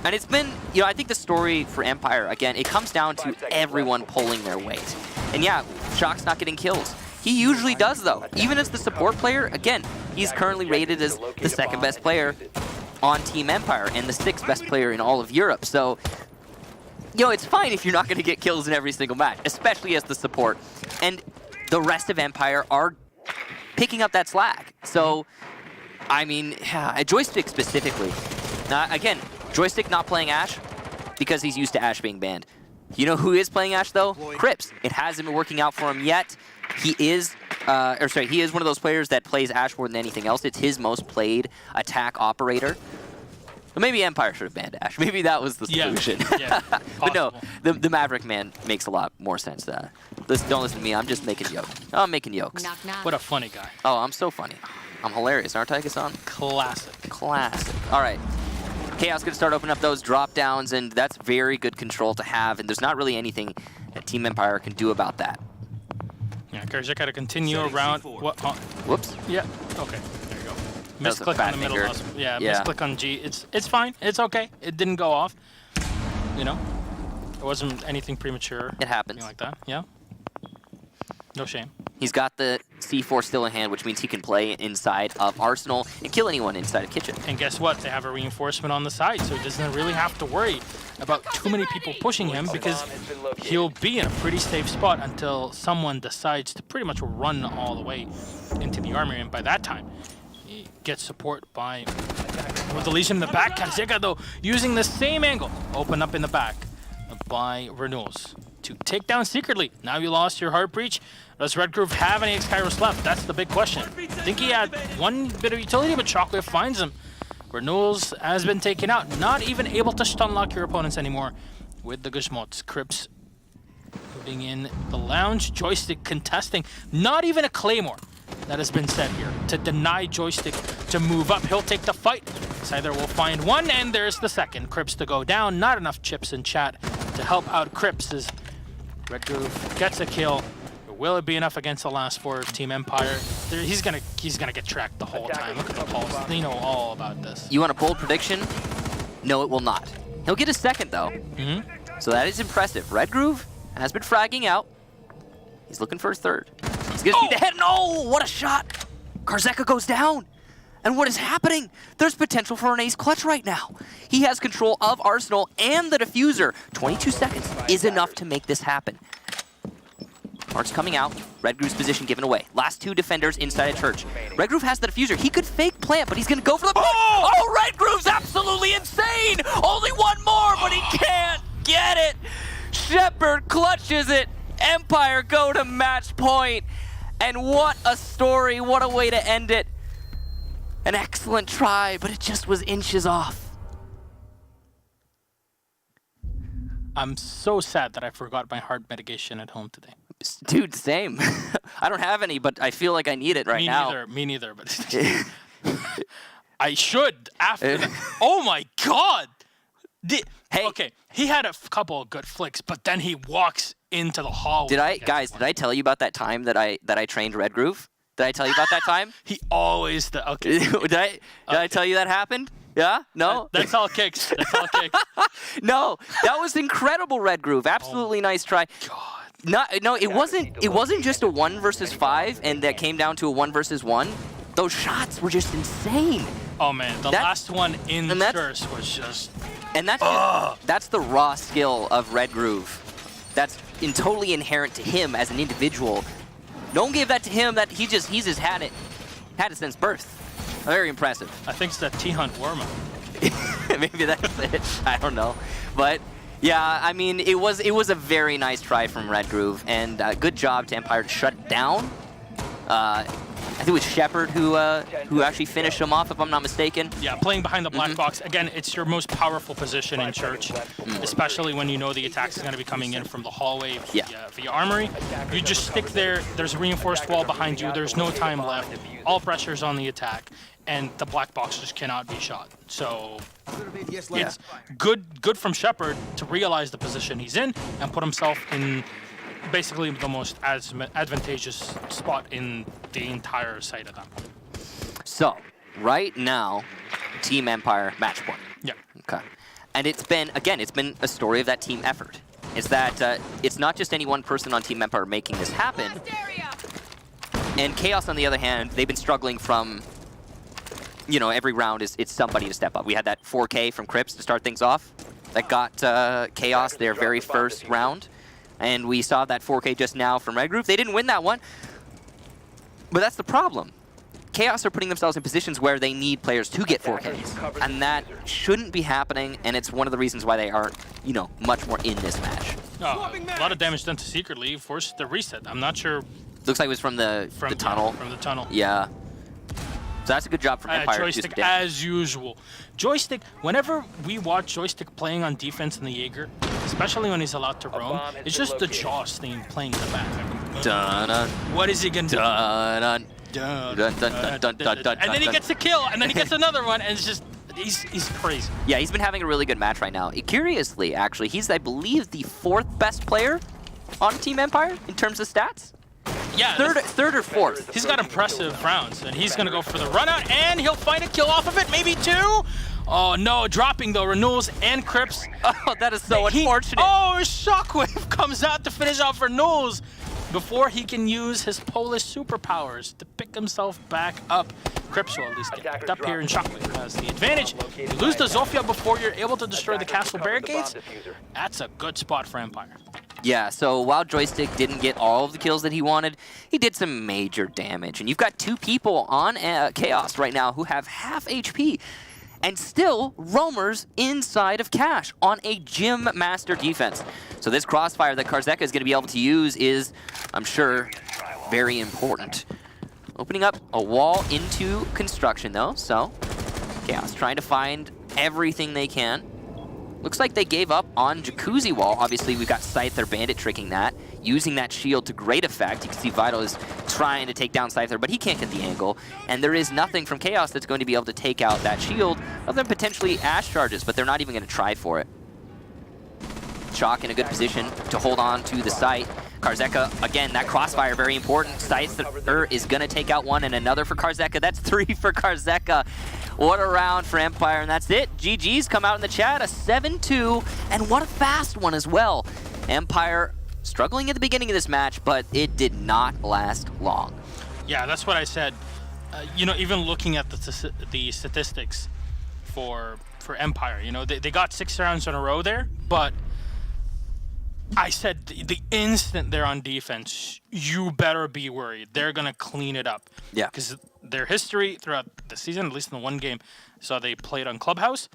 And it's been, you know, I think the story for Empire, again, it comes down to everyone pulling their weight. And yeah, Shock's not getting kills. He usually does, though. Even as the support player, again, he's currently rated as the 2nd best player on Team Empire and the 6th best player in all of Europe. So, you know, it's fine if you're not going to get kills in every single match, especially as the support. And the rest of Empire are picking up that slack. So, I mean, Joystick specifically. Again, Joystick not playing Ashe because he's used to Ashe being banned. You know who is playing Ashe, though? Crypts. It hasn't been working out for him yet. He is one of those players that plays Ashe more than anything else. It's his most played attack operator. But maybe Empire should have banned Ashe. Maybe that was the solution. Yeah, but no, the Maverick man makes a lot more sense. Don't listen to me. I'm just making jokes. I'm making jokes. Knock, knock. What a funny guy. Oh, I'm so funny. I'm hilarious, aren't I, Gassan? Classic. Classic. All right. Chaos going to start opening up those drop downs, and that's very good control to have. And there's not really anything that Team Empire can do about that. Yeah, Karzeka got to continue around. What? Whoops. Yeah. Okay. There you go. was a Misclick fat on the middle. finger. Yeah. Yeah. Misclick on G. It's fine. It's okay. It didn't go off. You know, it wasn't anything premature. It happens. Anything like that. Yeah. No shame. He's got the C4 still in hand, which means he can play inside of Arsenal and kill anyone inside of Kitchen. And guess what? They have a reinforcement on the side, so he doesn't really have to worry about too many people pushing him because he'll be in a pretty safe spot until someone decides to pretty much run all the way into the armory. And by that time, he gets support by with the Legion in the back. Kazega, though, using the same angle, open up in the back by Renewals to take down secretly. Now you lost your Heart Breach. Does Redgroove have any X-Kairos left? That's the big question. I think he had one bit of utility, but Shockwave finds him. Renewals has been taken out. Not even able to stun lock your opponents anymore with the Guzmots. Crips putting in the lounge. Joystick contesting. Not even a Claymore that has been set here to deny Joystick to move up. He'll take the fight. Scyther will find one, and there's the second. Crips to go down. Not enough chips in chat to help out Crips as Redgroove gets a kill. Will it be enough against the last four of Team Empire? He's gonna get tracked the whole time. Look at the pulse. They know all about this. You want a bold prediction? No, it will not. He'll get a second, though. So that is impressive. Redgroove has been fragging out. He's looking for a third. He's gonna see the head. No! What a shot! Karzeka goes down. And what is happening? There's potential for an ace clutch right now. He has control of Arsenal and the diffuser. 22 seconds is enough to make this happen. Mark's coming out. Redgroove's position given away. Last two defenders inside a church. Redgroove has the diffuser. He could fake plant, but he's going to go for the... Oh, Redgroove's absolutely insane! Only one more, but he can't get it! Shepard clutches it. Empire go to match point. And what a story. What a way to end it. An excellent try, but it just was inches off. I'm so sad that I forgot my heart mitigation at home today. Dude, same. I don't have any, but I feel like I need it right now. Me neither, but I should after. Oh my god! Hey, okay, he had a couple of good flicks, but then he walks into the hallway. Did I tell you about that time that I trained Redgroove? Did I tell you about that time? He always okay. Did I tell you that happened? Yeah? No? That's all kicks. That's all kicks. No, that was incredible, Redgroove. Absolutely nice try. God. No, it wasn't just a 1 versus 5 and that came down to a 1 versus 1. Those shots were just insane. Oh man, the last one in the Curse was just... And that's the raw skill of Redgroove. That's totally inherent to him as an individual. No one gave that to him. That he's just had it since birth. Very impressive. I think it's that T-Hunt warm-up. Maybe that's it. I don't know, but yeah, I mean, it was a very nice try from Redgroove, and good job to Empire to shut it down. I think it was Shepard who actually finished him off, if I'm not mistaken. Yeah, playing behind the black box. Again, it's your most powerful position in Church, especially when you know the attacks is going to be coming in from the hallway via Armory. You just stick there. There's a reinforced wall behind you. There's no time left. All pressure's on the attack, and the black box just cannot be shot. So it's good from Shepard to realize the position he's in and put himself in basically the most advantageous spot in the entire site at that point. So, right now, Team Empire match point. Yeah. Okay. And it's been a story of that team effort. It's that it's not just any one person on Team Empire making this happen. And Chaos, on the other hand, they've been struggling from, you know, every round it's somebody to step up. We had that 4K from Crips to start things off. That got Chaos their very first round. And we saw that 4K just now from Redgroove. They didn't win that one. But that's the problem. Chaos are putting themselves in positions where they need players to get 4Ks. And that shouldn't be happening, and it's one of the reasons why they aren't, you know, much more in this match. A lot of damage done to Secretly, forced the reset. I'm not sure. Looks like it was from the tunnel. From the tunnel. Yeah. So that's a good job from Empire. Joystick, as usual. Joystick, whenever we watch Joystick playing on defense in the Jaeger, especially when he's allowed to roam, it's just the Jaws theme playing in the back. Dun-dun. What is he going to do? Dun-dun. Dun, Dun, dun, dun, dun, dun, dun, and then he gets a kill, and then he gets another one, and it's just, he's crazy. Yeah, he's been having a really good match right now. Curiously, actually, he's, I believe, the 4th best player on Team Empire in terms of stats. Yeah, third or fourth. He's got impressive rounds, and he's gonna go for the run out, and he'll find a kill off of it, maybe 2. Oh no, dropping though, Renewals and Crips. Oh, that is so unfortunate. Oh, Shockwave comes out to finish off Renewals. before he can use his Polish superpowers to pick himself back up. Krips will at least get picked up here, and Shockwave has the advantage. You lose the Zofia before you're able to destroy the castle barricades. That's a good spot for Empire. Yeah, so while Joystick didn't get all of the kills that he wanted, he did some major damage. And you've got two people on Chaos right now who have half HP. And still, roamers inside of Cash on a Gym Master defense. So this crossfire that Karzeka is going to be able to use is, I'm sure, very important. Opening up a wall into construction, though, so Chaos trying to find everything they can. Looks like they gave up on Jacuzzi Wall. Obviously, we've got Scyther Bandit tricking that, using that shield to great effect. You can see Vital is trying to take down Scyther, but he can't get the angle. And there is nothing from Chaos that's going to be able to take out that shield, other than potentially Ash charges, but they're not even going to try for it. Shock in a good position to hold on to the site. Karzeka, again, that crossfire, very important. Scyther is going to take out one and another for Karzeka. That's 3 for Karzeka. What a round for Empire, and that's it. GG's come out in the chat, a 7-2, and what a fast one as well. Empire struggling at the beginning of this match, but it did not last long. Yeah, that's what I said. You know, even looking at the statistics for Empire, you know, they got 6 rounds in a row there, but I said the instant they're on defense, you better be worried. They're going to clean it up. Yeah. Because their history throughout the season, at least in the one game, so they played on Clubhouse,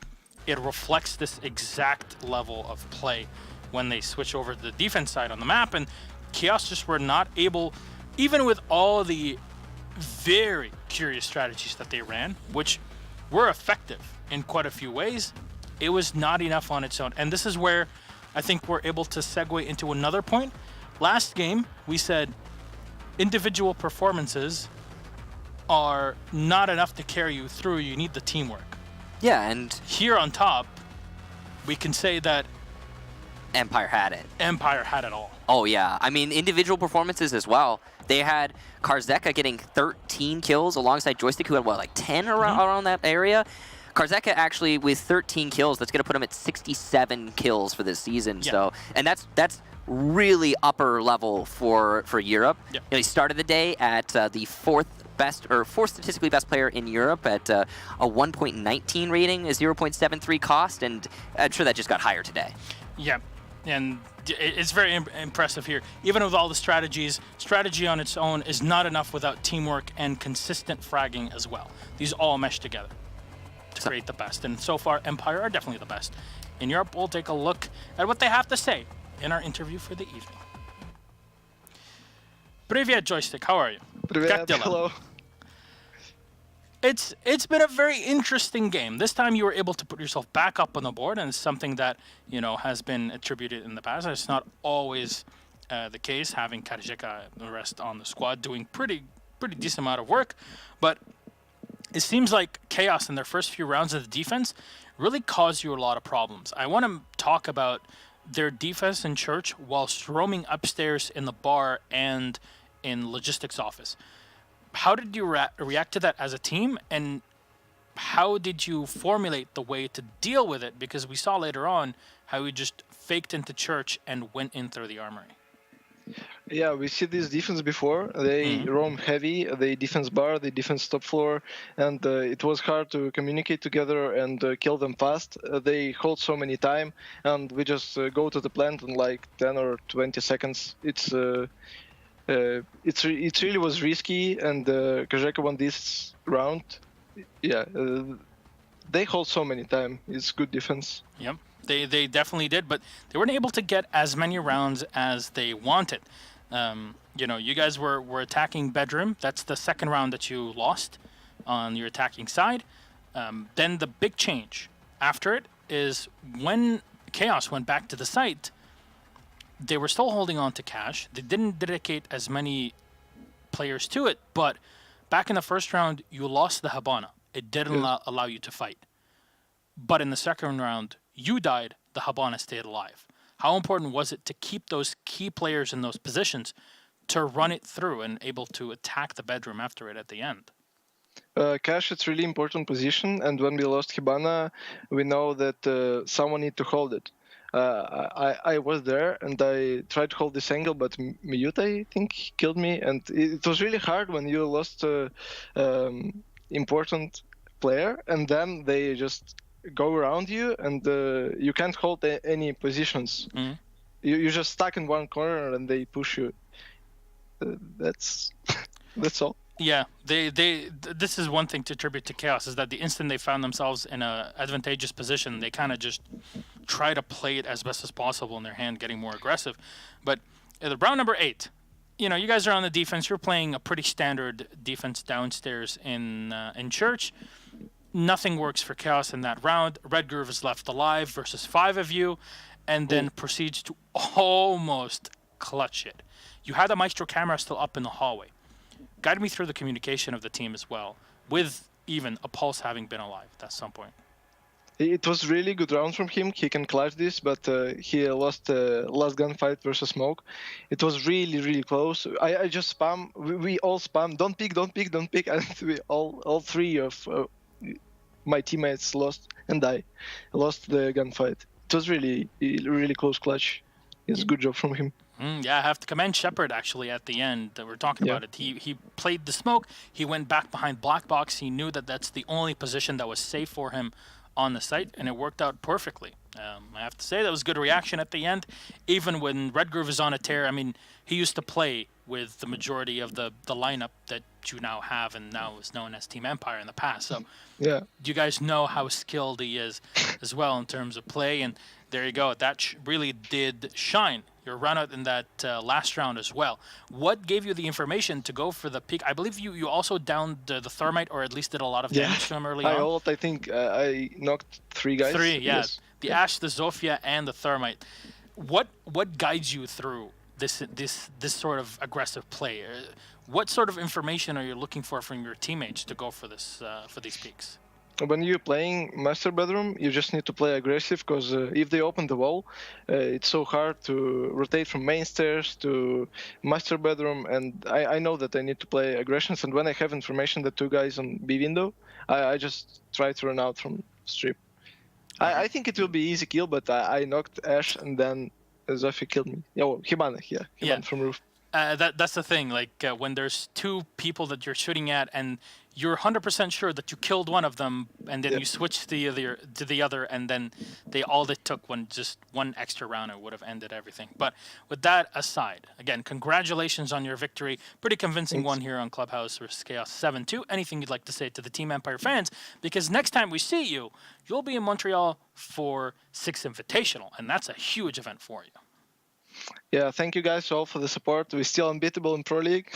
it reflects this exact level of play when they switch over to the defense side on the map. And Chaos just were not able, even with all the very curious strategies that they ran, which were effective in quite a few ways, it was not enough on its own. And this is where I think we're able to segue into another point. Last game, we said individual performances are not enough to carry you through. You need the teamwork. Yeah, and Here on top, we can say that Empire had it. Empire had it all. Oh yeah, I mean individual performances as well. They had Karzeka getting 13 kills alongside Joystick, who had what, like 10 around that area. Karzeka actually with 13 kills, that's gonna put him at 67 kills for this season. Yeah. So, and that's really upper level for Europe. Yeah. You know, he started the day at the fourth statistically best player in Europe at a 1.19 rating, a 0.73 cost, and I'm sure that just got higher today. Yeah, and it's very impressive here. Even with all the strategies, strategy on its own is not enough without teamwork and consistent fragging as well. These all mesh together to create the best. And so far, Empire are definitely the best. In Europe, we'll take a look at what they have to say in our interview for the evening. Привет, Joystick. How are you? Привет, hello. It's been a very interesting game. This time you were able to put yourself back up on the board, and it's something that, you know, has been attributed in the past. It's not always the case, having Karzeka and the rest on the squad doing pretty decent amount of work. But it seems like Chaos in their first few rounds of the defense really caused you a lot of problems. I want to talk about their defense in church whilst roaming upstairs in the bar and in logistics office. How did you react to that as a team, and how did you formulate the way to deal with it? Because we saw later on how he just faked into church and went in through the armory. Yeah, we see this defense before. They roam heavy, they defense bar, they defense top floor, and it was hard to communicate together and kill them fast. They hold so many time, and we just go to the plant in like 10 or 20 seconds. It really was risky, and Karzeka won this round. Yeah, they hold so many time. It's good defense. Yep, they definitely did, but they weren't able to get as many rounds as they wanted. You know, you guys were attacking bedroom. That's the second round that you lost on your attacking side. Then the big change after it is when Chaos went back to the site, they were still holding on to cash. They didn't dedicate as many players to it, but back in the first round, you lost the Habana. It didn't allow you to fight. But in the second round, you died, the Habana stayed alive. How important was it to keep those key players in those positions to run it through and able to attack the bedroom after it at the end? Cash, it's really important position, and when we lost Hibana, we know that someone need to hold it. I was there and I tried to hold this angle, but Miyuta, I think, killed me. And it was really hard when you lost important player, and then they just go around you, and you can't hold any positions. Mhm. You're just stuck in one corner, and they push you. That's that's all. Yeah, this is one thing to attribute to Chaos, is that the instant they found themselves in a advantageous position, they kind of just try to play it as best as possible in their hand, getting more aggressive. But the round number 8, you guys are on the defense. You're playing a pretty standard defense downstairs in Church. Nothing works for Chaos in that round. Red Groove is left alive versus 5 of you, and then proceeds to almost clutch it. You had the Maestro camera still up in the hallway. Guide me through the communication of the team as well, with even a Pulse having been alive at some point. It was really good round from him. He can clutch this, but he lost last gunfight versus Smoke. It was really, really close. I just spam. We all spam. Don't pick, don't pick, don't pick. And we all 3 of my teammates lost, and I lost the gunfight. It was really, really close clutch. It's a good job from him. Yeah, I have to commend Shepard actually at the end. We're talking about it. He played the smoke. He went back behind Black Box. He knew that that's the only position that was safe for him on the site, and it worked out perfectly. I have to say that was good reaction at the end. Even when Red Groove is on a tear, I mean, he used to play with the majority of the lineup that you now have, and now is known as Team Empire in the past. So yeah, you guys know how skilled he is as well in terms of play, and there you go. That really did shine. Your run out in that last round as well. What gave you the information to go for the peak? I believe you also downed the Thermite, or at least did a lot of damage to him early on. I think I knocked 3 guys. 3, yeah. Yes. The Ash, the Zofia, and the Thermite. What guides you through this sort of aggressive play? What sort of information are you looking for from your teammates to go for this for these peaks? When you're playing Master Bedroom, you just need to play aggressive, because if they open the wall, it's so hard to rotate from main stairs to Master Bedroom, and I know that I need to play aggressions, and when I have information that 2 guys on B window, I just try to run out from strip. I think it will be easy kill, but I knocked Ash, and then Zofia killed me. Oh, Hibana from roof. That's the thing, like when there's 2 people that you're shooting at and you're 100% sure that you killed one of them, and then you switch to the other, and then they took just one extra round, it would have ended everything. But with that aside, again, congratulations on your victory. Pretty convincing one here on Clubhouse versus Chaos 7-2. Anything you'd like to say to the Team Empire fans? Because next time we see you, you'll be in Montreal for 6 Invitational, and that's a huge event for you. Yeah, thank you guys all for the support. We're still unbeatable in Pro League.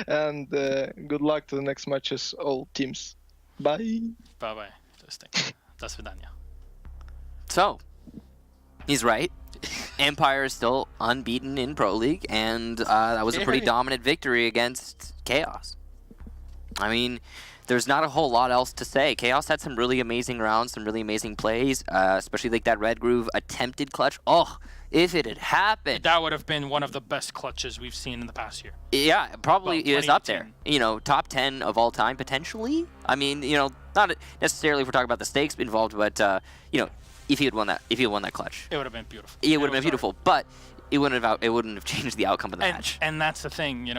And good luck to the next matches, all teams. Bye. Bye-bye. До свидания. So, he's right. Empire is still unbeaten in Pro League, and that was a pretty dominant victory against Chaos. I mean, there's not a whole lot else to say. Chaos had some really amazing rounds, some really amazing plays, especially like that Red Groove attempted clutch. Oh, if it had happened. That would have been one of the best clutches we've seen in the past year. Yeah, probably well, is up there. Top 10 of all time, potentially. I mean, not necessarily if we're talking about the stakes involved, but, if he had won that clutch. It would have been beautiful. It would have been beautiful, but it wouldn't have changed the outcome of the match. And that's the thing,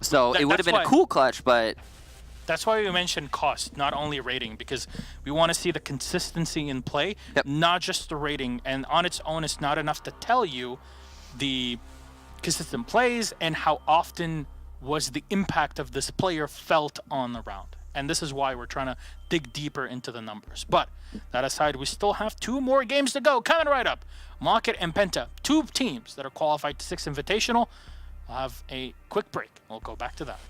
So it would have been a cool clutch, but... That's why we mentioned cost, not only rating, because we want to see the consistency in play, not just the rating. And on its own, it's not enough to tell you the consistent plays and how often was the impact of this player felt on the round. And this is why we're trying to dig deeper into the numbers. But that aside, we still have 2 more games to go. Coming right up, Market and Penta, 2 teams that are qualified to 6 Invitational. We'll have a quick break. We'll go back to that.